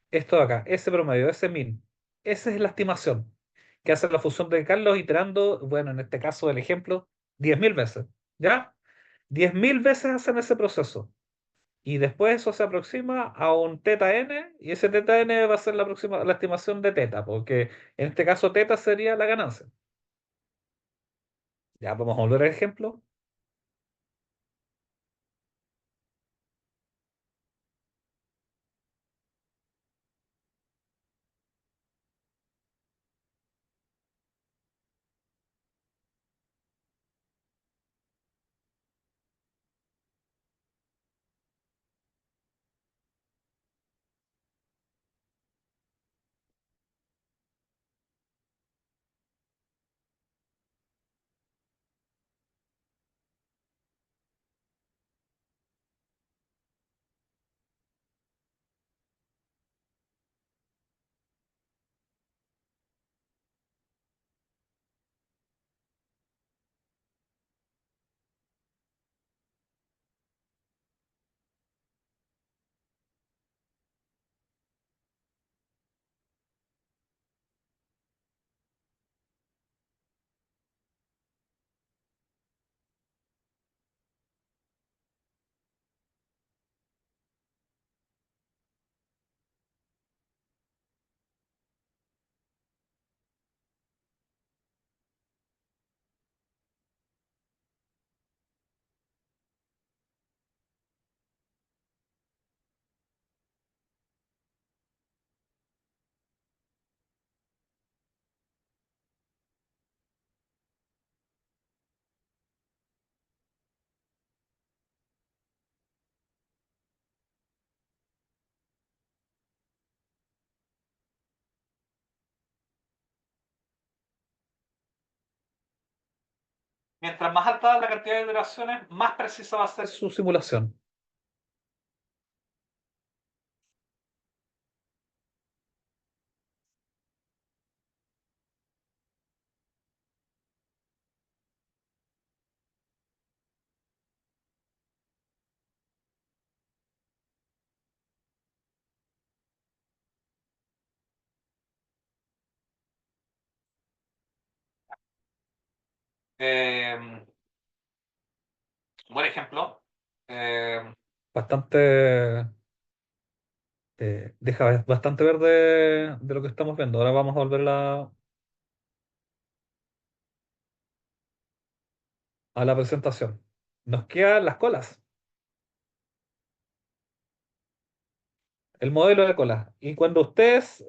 Esto de acá. Ese promedio, ese min. Esa es la estimación que hace la función de Carlos iterando, bueno, en este caso del ejemplo, 10.000 veces. ¿Ya? 10.000 veces hacen ese proceso. Y después eso se aproxima a un teta n, y ese teta n va a ser la estimación de teta, porque en este caso teta sería la ganancia. Ya, vamos a volver al ejemplo. Mientras más alta la cantidad de iteraciones, más precisa va a ser su simulación. Eh, buen ejemplo. Bastante, deja bastante ver de lo que estamos viendo. Ahora vamos a volver a la presentación. Nos quedan las colas, el modelo de colas. Y cuando ustedes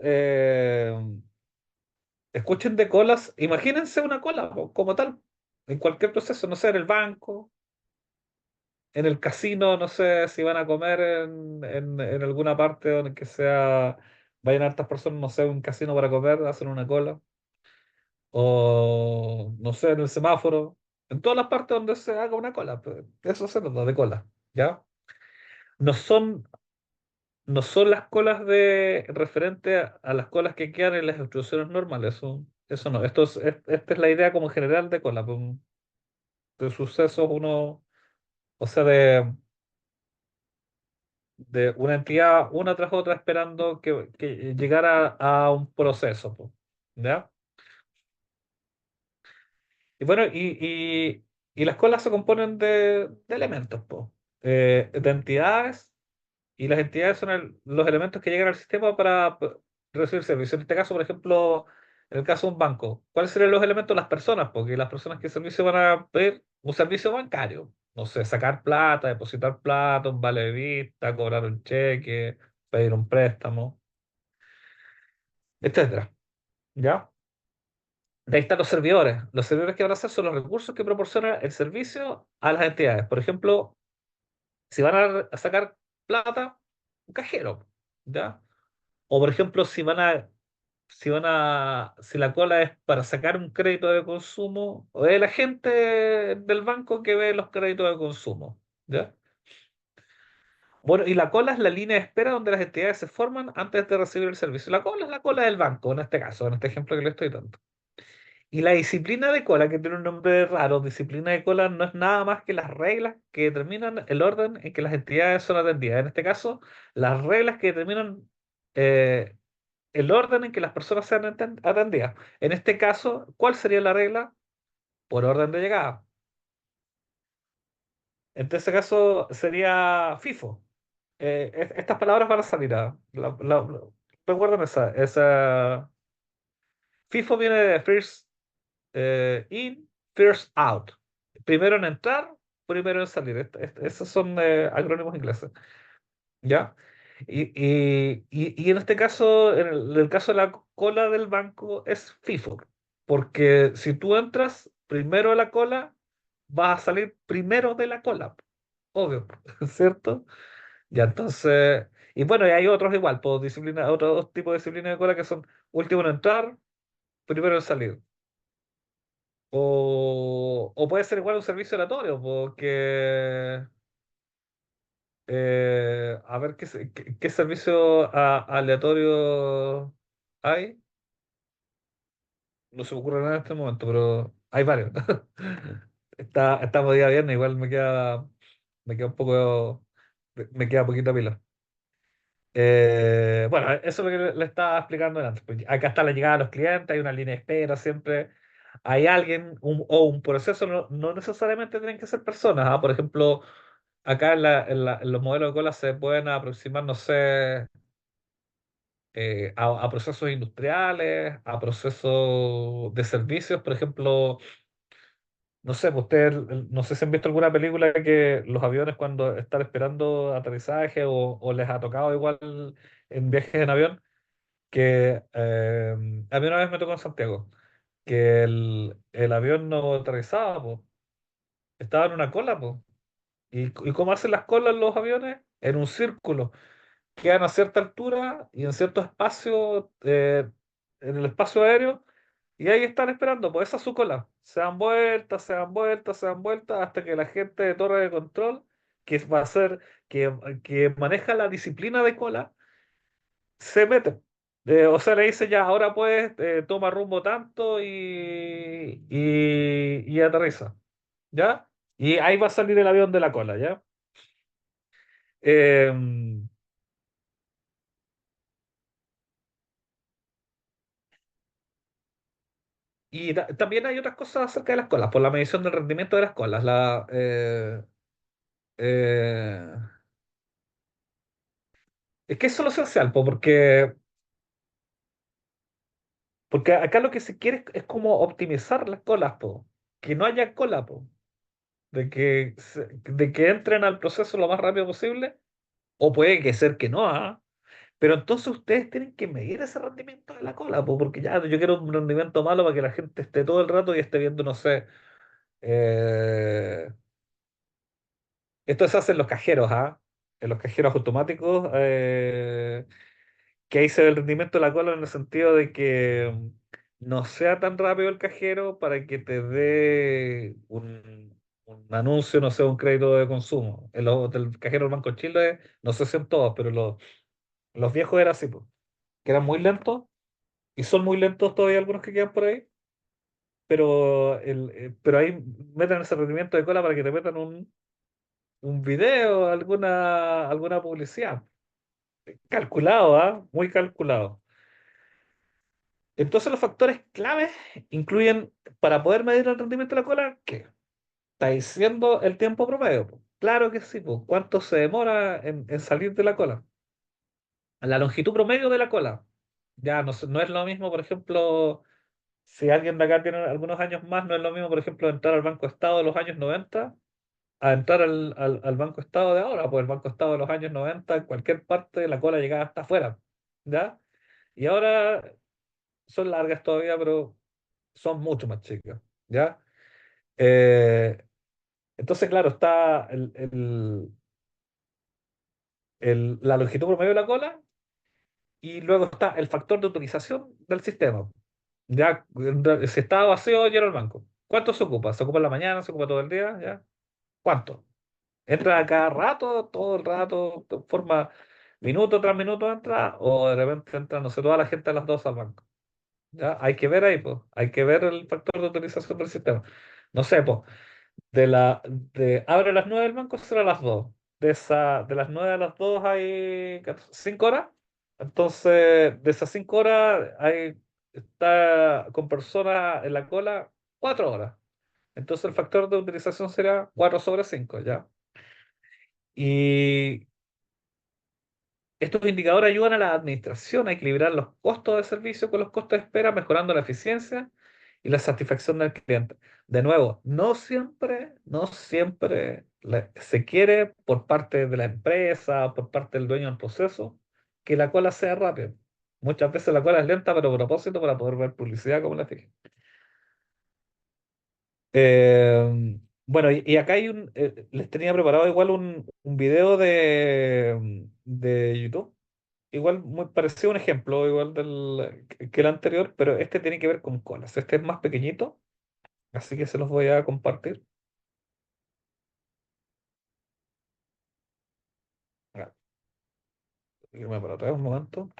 escuchen de colas, imagínense una cola como tal, en cualquier proceso, no sé, en el banco, en el casino, no sé si van a comer en alguna parte donde que sea, vayan hartas personas, no sé, un casino para comer, hacen una cola, o no sé, en el semáforo, en todas las partes donde se haga una cola, pues, eso se trata de cola, ¿ya? No son, no son las colas de referente a las colas que quedan en las instrucciones normales, eso no, esta es la idea como general de cola, pues, de sucesos uno, o sea, de una entidad una tras otra esperando que llegara a un proceso, po, ¿ya? Y bueno, y las colas se componen de elementos, po. De entidades, y las entidades son los elementos que llegan al sistema para recibir servicio. En este caso, por ejemplo, en el caso de un banco, ¿cuáles serían los elementos? Las personas, porque las personas que servicio van a pedir un servicio bancario. No sé, sacar plata, depositar plata, un vale de vista, cobrar un cheque, pedir un préstamo, etcétera. ¿Ya? De ahí están los servidores. Los servidores que van a hacer son los recursos que proporciona el servicio a las entidades. Por ejemplo, si van a sacar plata, un cajero, ¿ya? O por ejemplo, si la cola es para sacar un crédito de consumo, o es el agente del banco que ve los créditos de consumo, ¿ya? Bueno, y la cola es la línea de espera donde las entidades se forman antes de recibir el servicio. La cola es la cola del banco, en este caso, en este ejemplo que le estoy dando. Y la disciplina de cola, que tiene un nombre raro, disciplina de cola no es nada más que las reglas que determinan el orden en que las entidades son atendidas. En este caso, las reglas que determinan eh, el orden en que las personas sean atendidas. En este caso, ¿cuál sería la regla? Por orden de llegada. En este caso sería FIFO. Estas palabras van a salir. Recuerden esa. FIFO viene de First In, First Out. Primero en entrar, primero en salir. Esos son acrónimos ingleses. ¿Ya? Y en este caso, en el caso de la cola del banco, es FIFO. Porque si tú entras primero a la cola, vas a salir primero de la cola. Obvio, ¿cierto? Ya, entonces. Y bueno, y hay otros igual, pues, otros tipos de disciplina de cola que son último en entrar, primero en salir. O puede ser igual un servicio aleatorio, porque a ver qué servicio aleatorio hay. No se me ocurre nada en este momento, pero hay varios. Estamos día viernes, igual me queda un poco, me queda poquita pila. Bueno, eso es lo que le estaba explicando antes. Pues acá está la llegada de los clientes, hay una línea de espera siempre. Hay alguien o un proceso, no necesariamente tienen que ser personas. Por ejemplo, acá en los modelos de cola se pueden aproximar, no sé, a procesos industriales, a procesos de servicios. Por ejemplo, no sé, pues ustedes, no sé si han visto alguna película que los aviones cuando están esperando aterrizaje o les ha tocado igual en viajes en avión, que a mí una vez me tocó en Santiago, que el avión no aterrizaba, pues, estaba en una cola, pues. ¿Y cómo hacen las colas los aviones? En un círculo. Quedan a cierta altura y en cierto espacio, en el espacio aéreo, y ahí están esperando, pues esa es su cola. Se dan vueltas, se dan vueltas, se dan vueltas, hasta que la gente de torre de control, que va a ser, que maneja la disciplina de cola, se mete. O sea, le dice ya, ahora pues toma rumbo tanto y aterriza. ¿Ya? Y ahí va a salir el avión de la cola, ¿ya? Em, y también hay otras cosas acerca de las colas, por la medición del rendimiento de las colas. Eh, es que eso es lo esencial, po, porque acá lo que se quiere es como optimizar las colas, po, que no haya cola, po, de que entren al proceso lo más rápido posible, o puede que ser que no, ¿ah? Pero entonces ustedes tienen que medir ese rendimiento de la cola, po, porque ya yo quiero un rendimiento malo para que la gente esté todo el rato y esté viendo, no sé, eh, esto se hace en los cajeros, ¿ah? En los cajeros automáticos, que ahí se ve el rendimiento de la cola en el sentido de que no sea tan rápido el cajero para que te dé un anuncio, no sé, un crédito de consumo. En los del cajero del Banco de Chile, no sé si en todos, pero los viejos eran así, pues, que eran muy lentos y son muy lentos todavía algunos que quedan por ahí, pero ahí meten ese rendimiento de cola para que te metan un video, alguna publicidad. Calculado, ¿ah? Muy calculado. Entonces los factores claves incluyen, para poder medir el rendimiento de la cola, ¿qué? Está diciendo el tiempo promedio, po. Claro que sí, pues. ¿Cuánto se demora en salir de la cola? La longitud promedio de la cola. Ya no, no es lo mismo, por ejemplo, si alguien de acá tiene algunos años más, no es lo mismo, por ejemplo, entrar al Banco Estado de los años 90 a entrar al Banco Estado de ahora. Pues el Banco Estado de los años 90 en cualquier parte, la cola llegaba hasta afuera. ¿Ya? Y ahora son largas todavía, pero son mucho más chicas. ¿Ya? Eh, entonces, claro, está la longitud promedio de la cola y luego está el factor de utilización del sistema. Ya, si está vacío, lleno el banco. ¿Cuánto se ocupa? ¿Se ocupa en la mañana? ¿Se ocupa todo el día? ¿Ya? ¿Cuánto? ¿Entra a cada rato, todo el rato, de forma minuto tras minuto entra? ¿O de repente entra, no sé, toda la gente a las 2 al banco? ¿Ya? Hay que ver ahí, pues. Hay que ver el factor de utilización del sistema. No sé, pues. Abre a las 9 el banco, cierra a las 2. De las 9 a las 2 hay 5 horas. Entonces, de esas 5 horas, está con personas en la cola 4 horas. Entonces, el factor de utilización será 4/5, ¿ya? Y estos indicadores ayudan a la administración a equilibrar los costos de servicio con los costos de espera, mejorando la eficiencia y la satisfacción del cliente. De nuevo, no siempre se quiere por parte de la empresa, por parte del dueño del proceso, que la cola sea rápida. Muchas veces la cola es lenta, pero a propósito para poder ver publicidad, como la dije. Bueno, y acá les tenía preparado igual un video de YouTube, igual muy parecido a un ejemplo, igual que el anterior, pero este tiene que ver con colas. Este es más pequeñito, así que se los voy a compartir. Ah, irme para atrás un momento.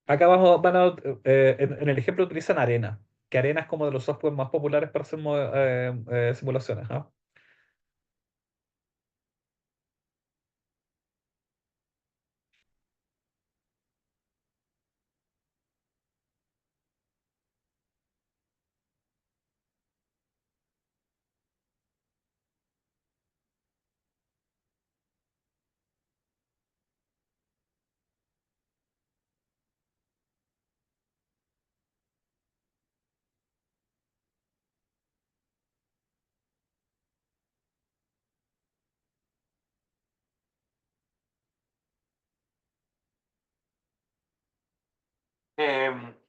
Acá abajo en el ejemplo utilizan Arena, que Arena es como de los softwares más populares para hacer simulaciones, ¿no?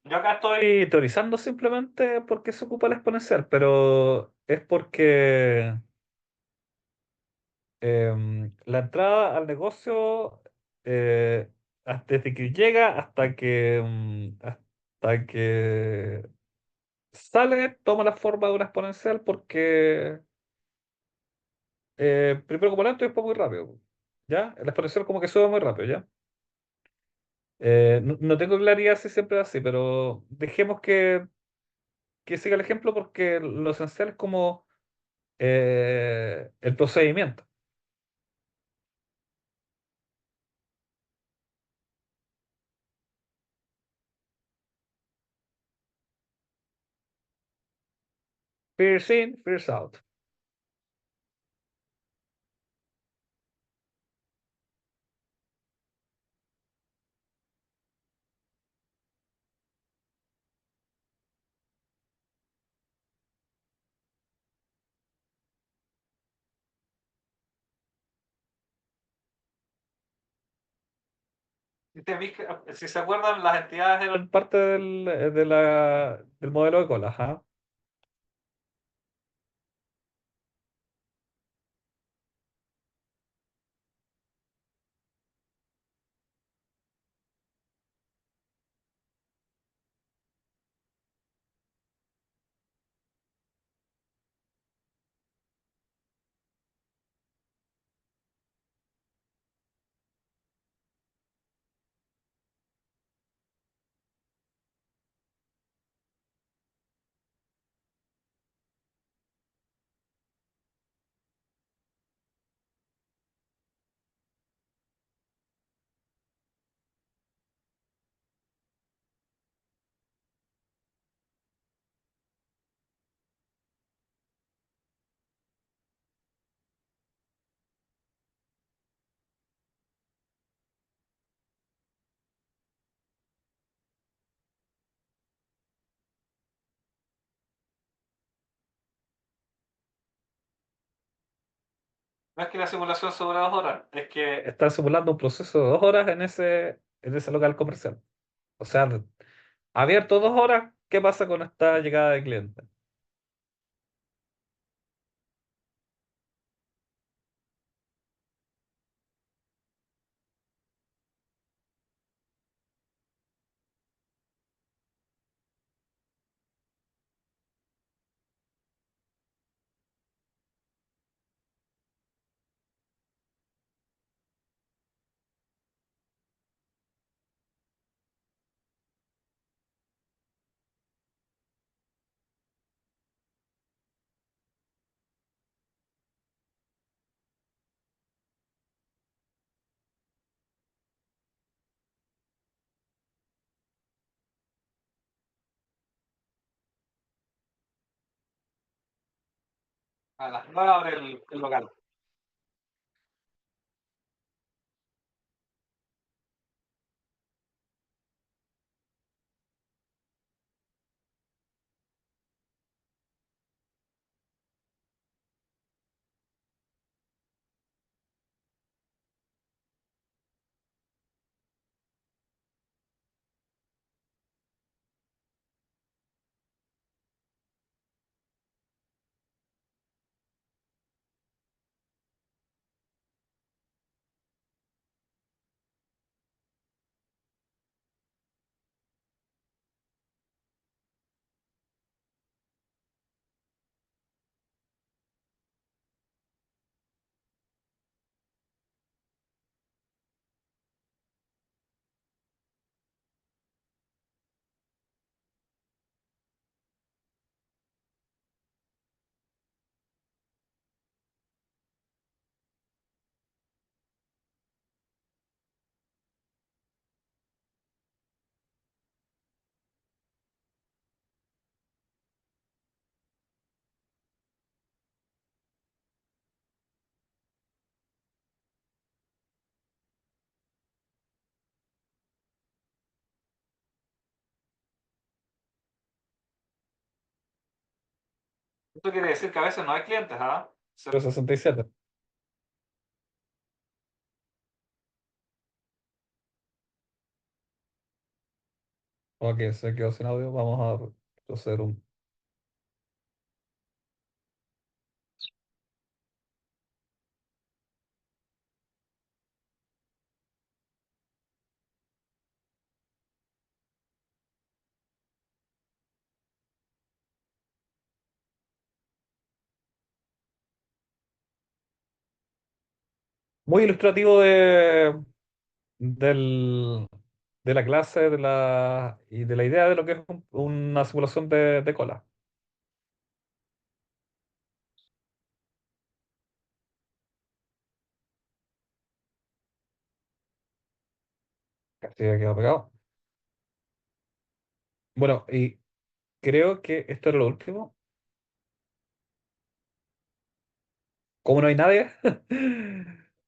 Yo acá estoy teorizando simplemente porque se ocupa el exponencial, pero es porque la entrada al negocio, desde que llega hasta que sale, toma la forma de una exponencial porque primero como lento y después muy rápido. ¿Ya? La exponencial como que sube muy rápido, ¿ya? No tengo claridad si siempre es así, pero dejemos que siga el ejemplo porque lo esencial es como el procedimiento. First in, first out. Si se acuerdan, las entidades eran parte del modelo de colas, ¿ah? No es que la simulación sobre 2 horas, es que están simulando un proceso de 2 horas en ese local comercial. O sea, abierto 2 horas, ¿qué pasa con esta llegada de clientes? A las 9 abre el local. Esto quiere decir que a veces no hay clientes, ¿ah? 0,67. Ok, se quedó sin audio. Vamos a proceder un. Muy ilustrativo del, de la clase y de la idea de lo que es una simulación de cola. Casi ha quedado pegado. Bueno, y creo que esto era lo último. Como no hay nadie,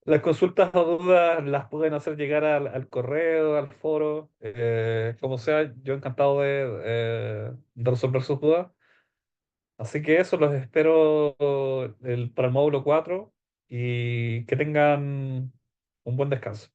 las consultas o dudas las pueden hacer llegar al correo, al foro, como sea, yo encantado de resolver sus dudas. Así que eso, los espero para el módulo 4 y que tengan un buen descanso.